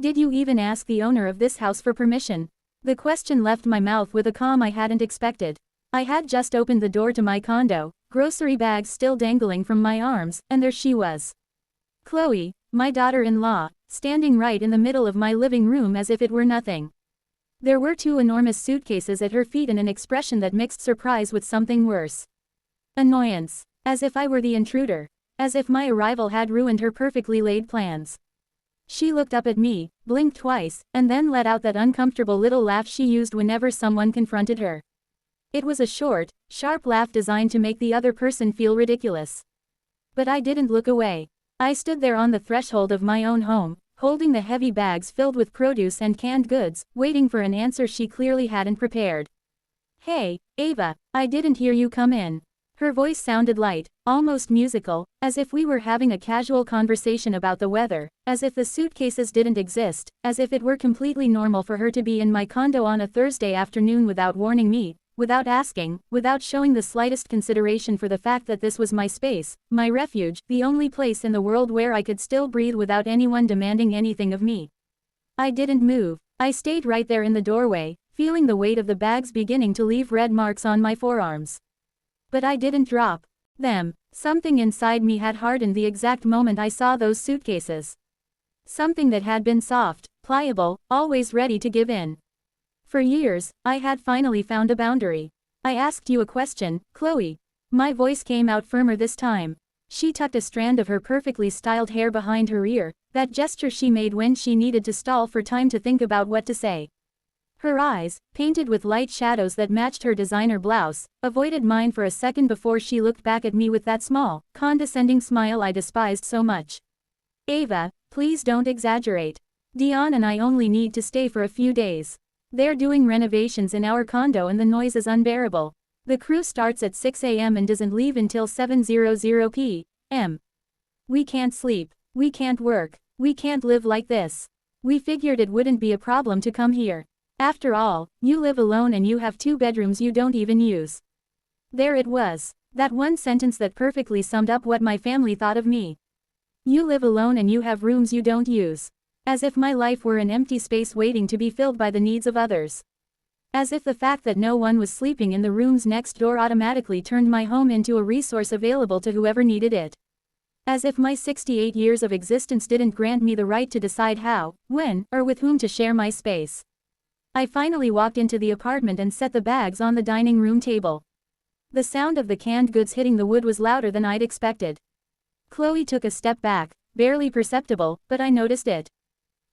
Did you even ask the owner of this house for permission? The question left my mouth with a calm I hadn't expected. I had just opened the door to my condo, grocery bags still dangling from my arms, and there she was. Chloe, my daughter-in-law, standing right in the middle of my living room as if it were nothing. There were 2 enormous suitcases at her feet and an expression that mixed surprise with something worse. Annoyance. As if I were the intruder. As if my arrival had ruined her perfectly laid plans. She looked up at me, blinked twice, and then let out that uncomfortable little laugh she used whenever someone confronted her. It was a short, sharp laugh designed to make the other person feel ridiculous. But I didn't look away. I stood there on the threshold of my own home, holding the heavy bags filled with produce and canned goods, waiting for an answer she clearly hadn't prepared. "Hey, Ava, I didn't hear you come in." Her voice sounded light, almost musical, as if we were having a casual conversation about the weather, as if the suitcases didn't exist, as if it were completely normal for her to be in my condo on a Thursday afternoon without warning me, without asking, without showing the slightest consideration for the fact that this was my space, my refuge, the only place in the world where I could still breathe without anyone demanding anything of me. I didn't move. I stayed right there in the doorway, feeling the weight of the bags beginning to leave red marks on my forearms. But I didn't drop them. Something inside me had hardened the exact moment I saw those suitcases. Something that had been soft, pliable, always ready to give in. For years, I had finally found a boundary. "I asked you a question, Chloe." My voice came out firmer this time. She tucked a strand of her perfectly styled hair behind her ear, that gesture she made when she needed to stall for time to think about what to say. Her eyes, painted with light shadows that matched her designer blouse, avoided mine for a second before she looked back at me with that small, condescending smile I despised so much. "Ava, please don't exaggerate. Dion and I only need to stay for a few days. They're doing renovations in our condo and the noise is unbearable. The crew starts at 6 a.m. and doesn't leave until 7:00 p.m. We can't sleep. We can't work. We can't live like this. We figured it wouldn't be a problem to come here. After all, you live alone and you have 2 bedrooms you don't even use." There it was. That one sentence that perfectly summed up what my family thought of me. You live alone and you have rooms you don't use. As if my life were an empty space waiting to be filled by the needs of others. As if the fact that no one was sleeping in the rooms next door automatically turned my home into a resource available to whoever needed it. As if my 68 years of existence didn't grant me the right to decide how, when, or with whom to share my space. I finally walked into the apartment and set the bags on the dining room table. The sound of the canned goods hitting the wood was louder than I'd expected. Chloe took a step back, barely perceptible, but I noticed it.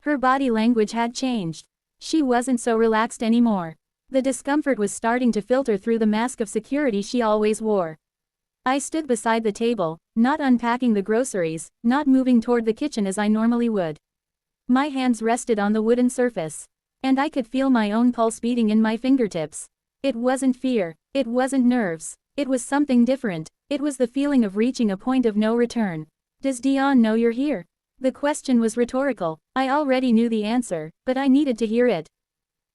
Her body language had changed. She wasn't so relaxed anymore. The discomfort was starting to filter through the mask of security she always wore. I stood beside the table, not unpacking the groceries, not moving toward the kitchen as I normally would. My hands rested on the wooden surface. And I could feel my own pulse beating in my fingertips. It wasn't fear. It wasn't nerves. It was something different. It was the feeling of reaching a point of no return. "Does Dion know you're here?" The question was rhetorical. I already knew the answer, but I needed to hear it.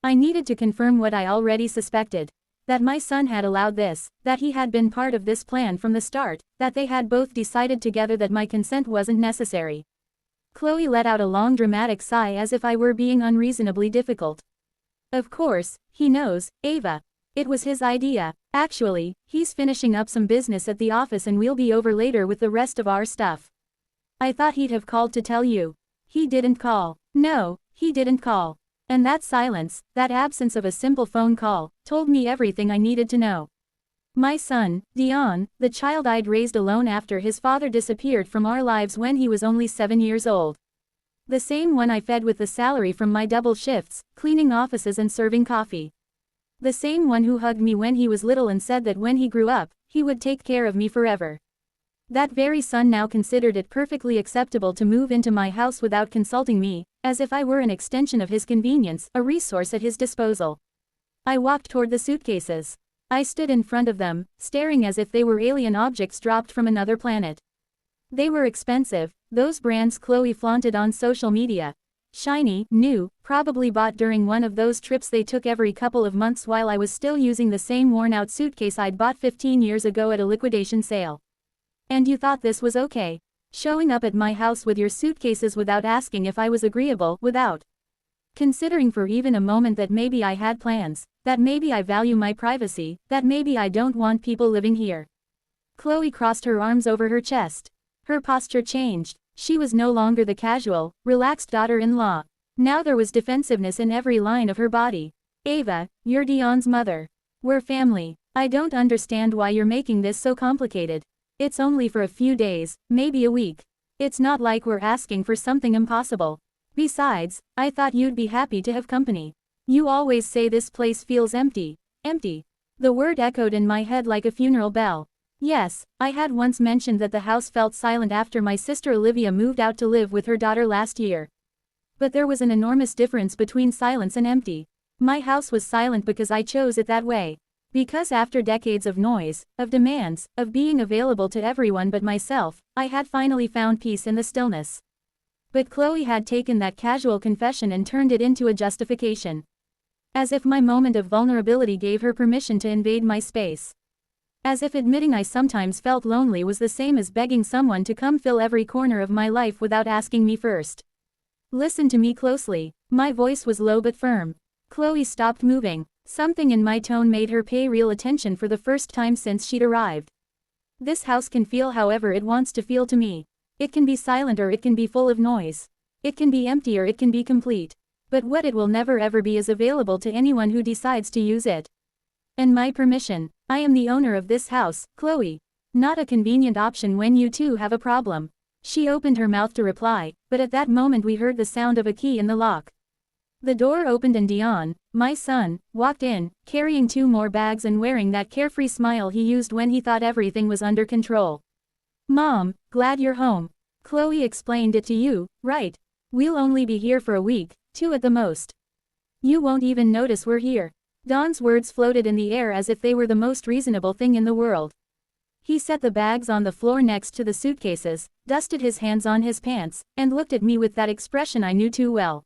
I needed to confirm what I already suspected. That my son had allowed this, that he had been part of this plan from the start, that they had both decided together that my consent wasn't necessary. Chloe let out a long dramatic sigh as if I were being unreasonably difficult. "Of course, he knows, Ava. It was his idea. Actually, he's finishing up some business at the office and we'll be over later with the rest of our stuff. I thought he'd have called to tell you. He didn't call. No, he didn't call." And that silence, that absence of a simple phone call, told me everything I needed to know. My son, Dion, the child I'd raised alone after his father disappeared from our lives when he was only 7 years old. The same one I fed with the salary from my double shifts, cleaning offices and serving coffee. The same one who hugged me when he was little and said that when he grew up, he would take care of me forever. That very son now considered it perfectly acceptable to move into my house without consulting me, as if I were an extension of his convenience, a resource at his disposal. I walked toward the suitcases. I stood in front of them, staring as if they were alien objects dropped from another planet. They were expensive, those brands Chloe flaunted on social media. Shiny, new, probably bought during one of those trips they took every couple of months while I was still using the same worn-out suitcase I'd bought 15 years ago at a liquidation sale. And you thought this was okay? Showing up at my house with your suitcases without asking if I was agreeable, without considering for even a moment that maybe I had plans, that maybe I value my privacy, that maybe I don't want people living here. Chloe crossed her arms over her chest. Her posture changed. She was no longer the casual, relaxed daughter-in-law. Now there was defensiveness in every line of her body. Ava, you're Dion's mother. We're family. I don't understand why you're making this so complicated. It's only for a few days, maybe a week. It's not like we're asking for something impossible. Besides, I thought you'd be happy to have company. You always say this place feels empty. Empty. The word echoed in my head like a funeral bell. Yes, I had once mentioned that the house felt silent after my sister Olivia moved out to live with her daughter last year. But there was an enormous difference between silence and empty. My house was silent because I chose it that way. Because after decades of noise, of demands, of being available to everyone but myself, I had finally found peace in the stillness. But Chloe had taken that casual confession and turned it into a justification. As if my moment of vulnerability gave her permission to invade my space. As if admitting I sometimes felt lonely was the same as begging someone to come fill every corner of my life without asking me first. Listen to me closely. My voice was low but firm. Chloe stopped moving. Something in my tone made her pay real attention for the first time since she'd arrived. This house can feel however it wants to feel to me. It can be silent or it can be full of noise. It can be empty or it can be complete. But what it will never ever be is available to anyone who decides to use it. And my permission. I am the owner of this house, Chloe. Not a convenient option when you two have a problem. She opened her mouth to reply, but at that moment we heard the sound of a key in the lock. The door opened and Dion, my son, walked in, carrying 2 more bags and wearing that carefree smile he used when he thought everything was under control. Mom, glad you're home. Chloe explained it to you, right? We'll only be here for a week, 2 at the most. You won't even notice we're here. Don's words floated in the air as if they were the most reasonable thing in the world. He set the bags on the floor next to the suitcases, dusted his hands on his pants, and looked at me with that expression I knew too well.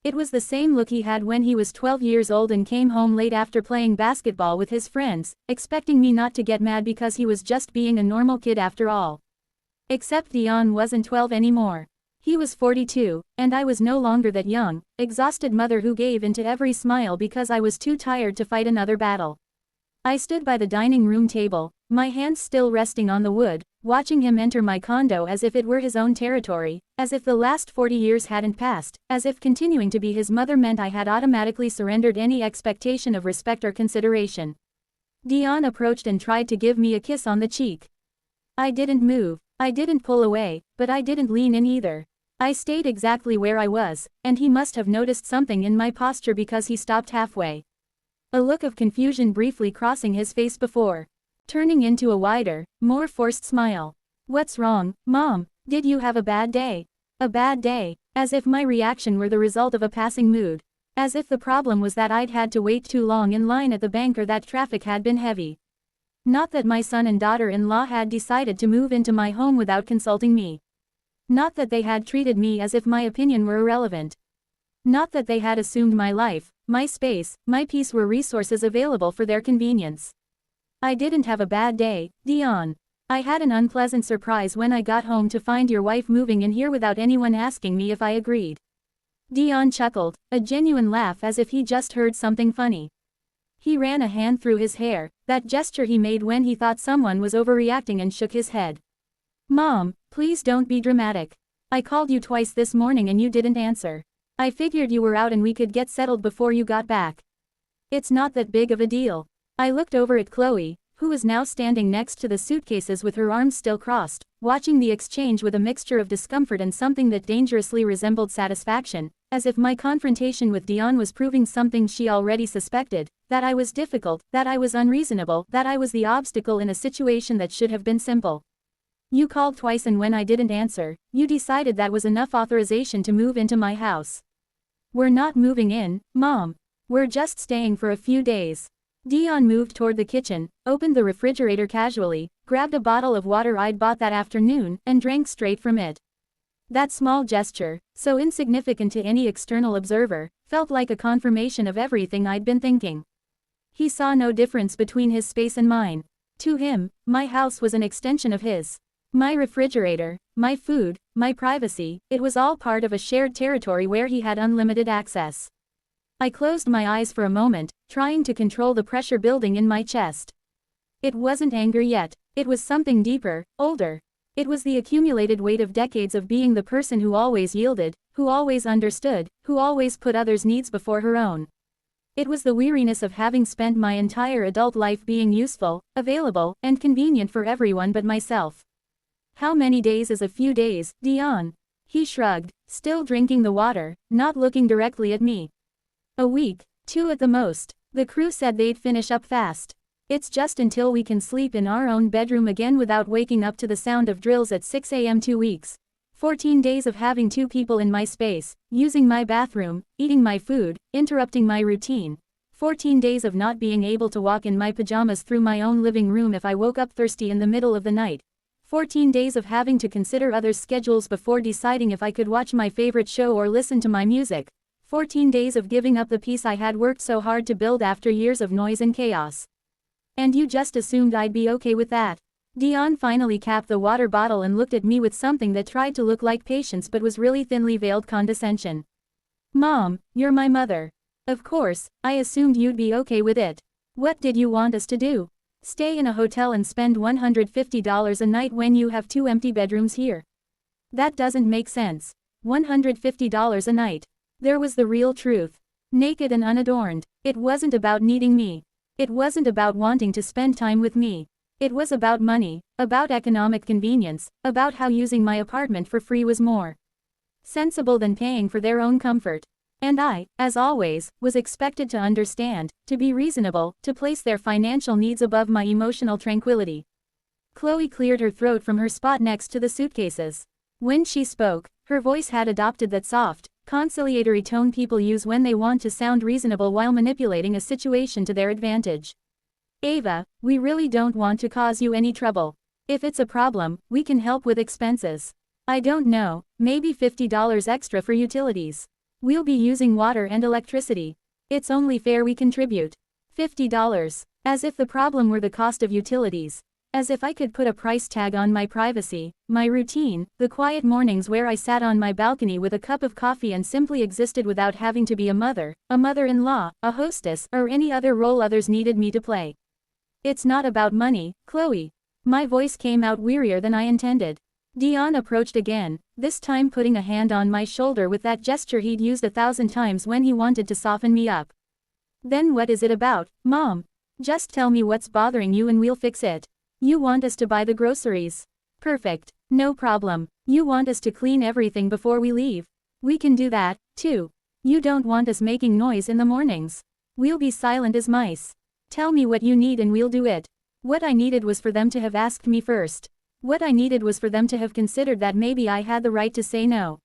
It was the same look he had when he was 12 years old and came home late after playing basketball with his friends, expecting me not to get mad because he was just being a normal kid after all. Except Dion wasn't 12 anymore. He was 42, and I was no longer that young, exhausted mother who gave in to every smile because I was too tired to fight another battle. I stood by the dining room table, my hands still resting on the wood, watching him enter my condo as if it were his own territory, as if the last 40 years hadn't passed, as if continuing to be his mother meant I had automatically surrendered any expectation of respect or consideration. Dion approached and tried to give me a kiss on the cheek. I didn't move, I didn't pull away, but I didn't lean in either. I stayed exactly where I was, and he must have noticed something in my posture because he stopped halfway. A look of confusion briefly crossing his face before turning into a wider, more forced smile. What's wrong, Mom? Did you have a bad day? A bad day, as if my reaction were the result of a passing mood. As if the problem was that I'd had to wait too long in line at the bank or that traffic had been heavy. Not that my son and daughter-in-law had decided to move into my home without consulting me. Not that they had treated me as if my opinion were irrelevant. Not that they had assumed my life, my space, my peace were resources available for their convenience. I didn't have a bad day, Dion. I had an unpleasant surprise when I got home to find your wife moving in here without anyone asking me if I agreed. Dion chuckled, a genuine laugh as if he just heard something funny. He ran a hand through his hair, that gesture he made when he thought someone was overreacting, and shook his head. Mom, please don't be dramatic. I called you twice this morning and you didn't answer. I figured you were out and we could get settled before you got back. It's not that big of a deal. I looked over at Chloe, who was now standing next to the suitcases with her arms still crossed, watching the exchange with a mixture of discomfort and something that dangerously resembled satisfaction, as if my confrontation with Dion was proving something she already suspected, that I was difficult, that I was unreasonable, that I was the obstacle in a situation that should have been simple. You called twice and when I didn't answer, you decided that was enough authorization to move into my house. We're not moving in, Mom. We're just staying for a few days. Dion moved toward the kitchen, opened the refrigerator casually, grabbed a bottle of water I'd bought that afternoon, and drank straight from it. That small gesture, so insignificant to any external observer, felt like a confirmation of everything I'd been thinking. He saw no difference between his space and mine. To him, my house was an extension of his. My refrigerator, my food, my privacy, it was all part of a shared territory where he had unlimited access. I closed my eyes for a moment, trying to control the pressure building in my chest. It wasn't anger yet, it was something deeper, older. It was the accumulated weight of decades of being the person who always yielded, who always understood, who always put others' needs before her own. It was the weariness of having spent my entire adult life being useful, available, and convenient for everyone but myself. How many days is a few days, Dion? He shrugged, still drinking the water, not looking directly at me. A week, 2 at the most. The crew said they'd finish up fast. It's just until we can sleep in our own bedroom again without waking up to the sound of drills at 6 a.m. 2 weeks. 14 days of having 2 people in my space, using my bathroom, eating my food, interrupting my routine. 14 days of not being able to walk in my pajamas through my own living room if I woke up thirsty in the middle of the night. 14 days of having to consider others' schedules before deciding if I could watch my favorite show or listen to my music. 14 days of giving up the peace I had worked so hard to build after years of noise and chaos. And you just assumed I'd be okay with that. Dion finally capped the water bottle and looked at me with something that tried to look like patience but was really thinly veiled condescension. Mom, you're my mother. Of course, I assumed you'd be okay with it. What did you want us to do? Stay in a hotel and spend $150 a night when you have 2 empty bedrooms here? That doesn't make sense. $150 a night. There was the real truth. Naked and unadorned. It wasn't about needing me. It wasn't about wanting to spend time with me. It was about money, about economic convenience, about how using my apartment for free was more sensible than paying for their own comfort. And I, as always, was expected to understand, to be reasonable, to place their financial needs above my emotional tranquility. Chloe cleared her throat from her spot next to the suitcases. When she spoke, her voice had adopted that soft, conciliatory tone people use when they want to sound reasonable while manipulating a situation to their advantage. Ava, we really don't want to cause you any trouble. If it's a problem, we can help with expenses. I don't know, maybe $50 extra for utilities. We'll be using water and electricity. It's only fair we contribute. $50. As if the problem were the cost of utilities. As if I could put a price tag on my privacy, my routine, the quiet mornings where I sat on my balcony with a cup of coffee and simply existed without having to be a mother-in-law, a hostess, or any other role others needed me to play. It's not about money, Chloe. My voice came out wearier than I intended. Dion approached again, this time putting a hand on my shoulder with that gesture he'd used 1,000 times when he wanted to soften me up. Then what is it about, Mom? Just tell me what's bothering you and we'll fix it. You want us to buy the groceries? Perfect, no problem. You want us to clean everything before we leave? We can do that, too. You don't want us making noise in the mornings? We'll be silent as mice. Tell me what you need and we'll do it. What I needed was for them to have asked me first. What I needed was for them to have considered that maybe I had the right to say no.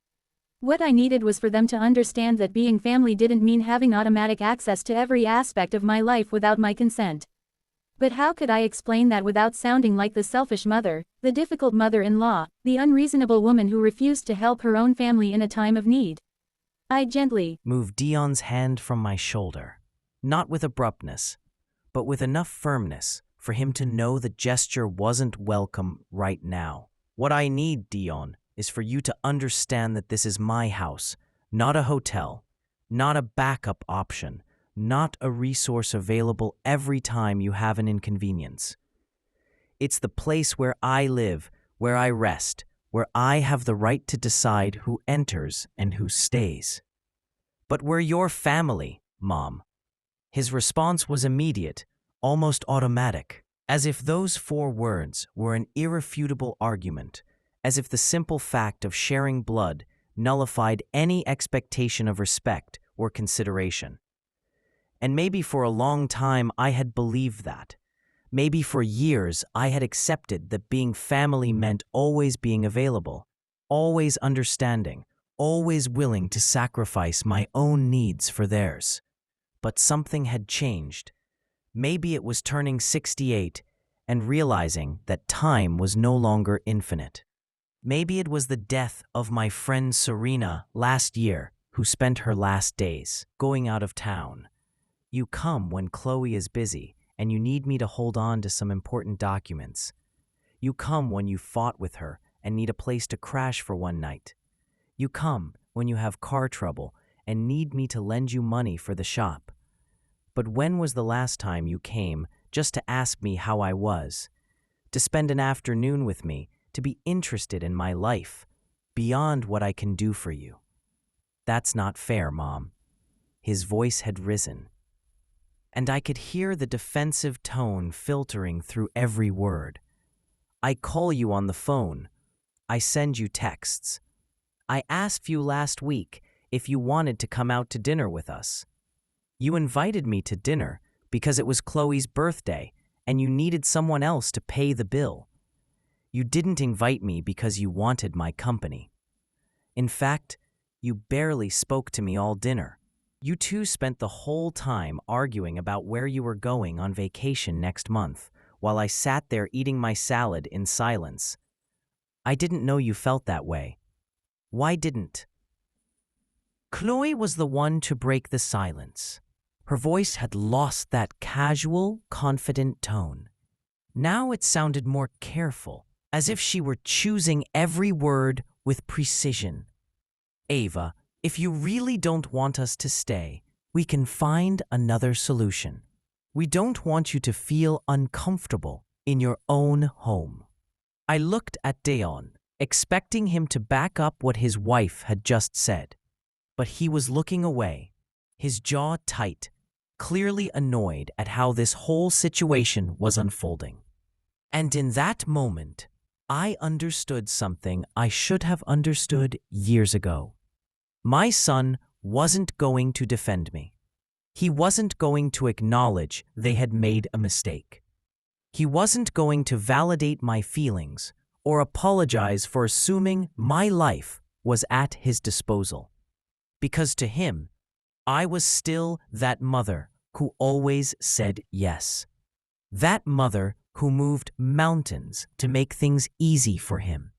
What I needed was for them to understand that being family didn't mean having automatic access to every aspect of my life without my consent. But how could I explain that without sounding like the selfish mother, the difficult mother-in-law, the unreasonable woman who refused to help her own family in a time of need? I gently moved Dion's hand from my shoulder, not with abruptness, but with enough firmness for him to know the gesture wasn't welcome right now. What I need, Dion, is for you to understand that this is my house, not a hotel, not a backup option, not a resource available every time you have an inconvenience. It's the place where I live, where I rest, where I have the right to decide who enters and who stays. But we're your family, Mom. His response was immediate, almost automatic, as if those 4 words were an irrefutable argument, as if the simple fact of sharing blood nullified any expectation of respect or consideration. And maybe for a long time I had believed that. Maybe for years I had accepted that being family meant always being available, always understanding, always willing to sacrifice my own needs for theirs. But something had changed. Maybe it was turning 68 and realizing that time was no longer infinite. Maybe it was the death of my friend Serena last year, who spent her last days going out of town. You come when Chloe is busy and you need me to hold on to some important documents. You come when you fought with her and need a place to crash for one night. You come when you have car trouble and need me to lend you money for the shop. But when was the last time you came just to ask me how I was, to spend an afternoon with me, to be interested in my life, beyond what I can do for you? That's not fair, Mom. His voice had risen, and I could hear the defensive tone filtering through every word. I call you on the phone. I send you texts. I asked you last week if you wanted to come out to dinner with us. You invited me to dinner because it was Chloe's birthday and you needed someone else to pay the bill. You didn't invite me because you wanted my company. In fact, you barely spoke to me all dinner. You two spent the whole time arguing about where you were going on vacation next month, while I sat there eating my salad in silence. I didn't know you felt that way. Why didn't? Chloe was the one to break the silence. Her voice had lost that casual, confident tone. Now it sounded more careful, as if she were choosing every word with precision. Ava, if you really don't want us to stay, we can find another solution. We don't want you to feel uncomfortable in your own home. I looked at Dion, expecting him to back up what his wife had just said. But he was looking away, his jaw tight, clearly annoyed at how this whole situation was unfolding. And in that moment, I understood something I should have understood years ago. My son wasn't going to defend me. He wasn't going to acknowledge they had made a mistake. He wasn't going to validate my feelings or apologize for assuming my life was at his disposal. Because to him, I was still that mother who always said yes. That mother who moved mountains to make things easy for him.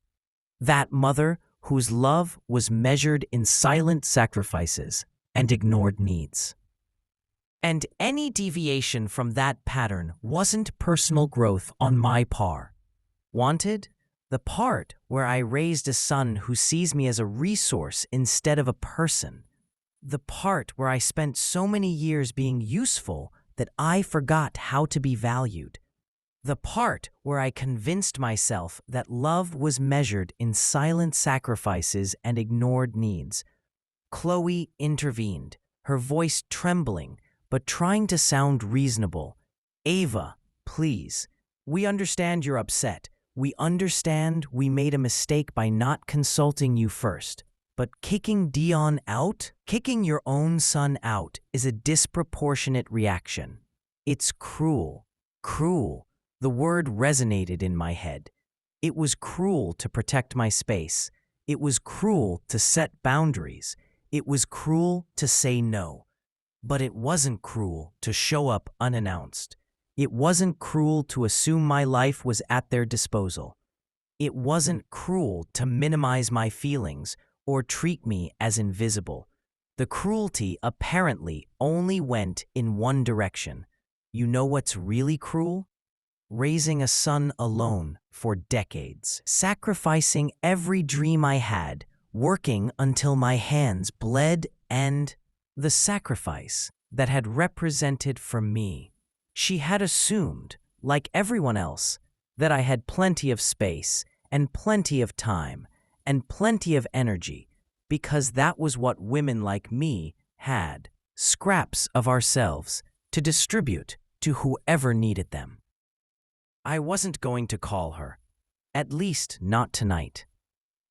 That mother whose love was measured in silent sacrifices and ignored needs. And any deviation from that pattern wasn't personal growth on my part. Wanted? The part where I raised a son who sees me as a resource instead of a person. The part where I spent so many years being useful that I forgot how to be valued. The part where I convinced myself that love was measured in silent sacrifices and ignored needs. Chloe intervened, her voice trembling, but trying to sound reasonable. Ava, please, we understand you're upset. We understand we made a mistake by not consulting you first. But kicking Dion out, kicking your own son out, is a disproportionate reaction. It's cruel. Cruel. The word resonated in my head. It was cruel to protect my space. It was cruel to set boundaries. It was cruel to say no. But it wasn't cruel to show up unannounced. It wasn't cruel to assume my life was at their disposal. It wasn't cruel to minimize my feelings or treat me as invisible. The cruelty apparently only went in one direction. You know what's really cruel? Raising a son alone for decades, sacrificing every dream I had, working until my hands bled, and the sacrifice that had represented for me. She had assumed, like everyone else, that I had plenty of space and plenty of time and plenty of energy, because that was what women like me had, scraps of ourselves to distribute to whoever needed them. I wasn't going to call her, at least not tonight.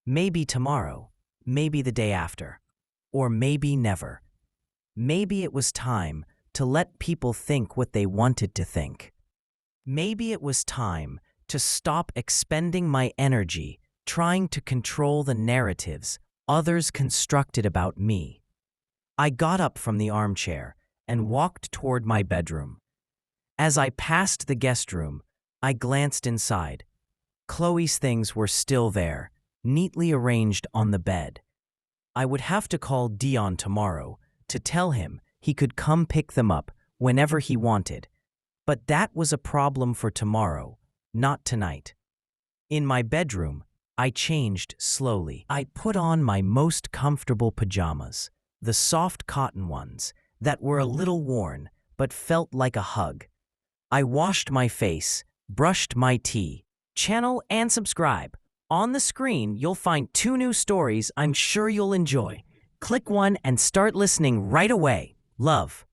Maybe tomorrow, maybe the day after, or maybe never. Maybe it was time to let people think what they wanted to think. Maybe it was time to stop expending my energy trying to control the narratives others constructed about me. I got up from the armchair and walked toward my bedroom. As I passed the guest room, I glanced inside. Chloe's things were still there, neatly arranged on the bed. I would have to call Dion tomorrow to tell him he could come pick them up whenever he wanted. But that was a problem for tomorrow, not tonight. In my bedroom, I changed slowly. I put on my most comfortable pajamas, the soft cotton ones that were a little worn but felt like a hug. I washed my face, brushed my teeth. Channel and subscribe. On the screen, you'll find 2 new stories I'm sure you'll enjoy. Click one and start listening right away. Love.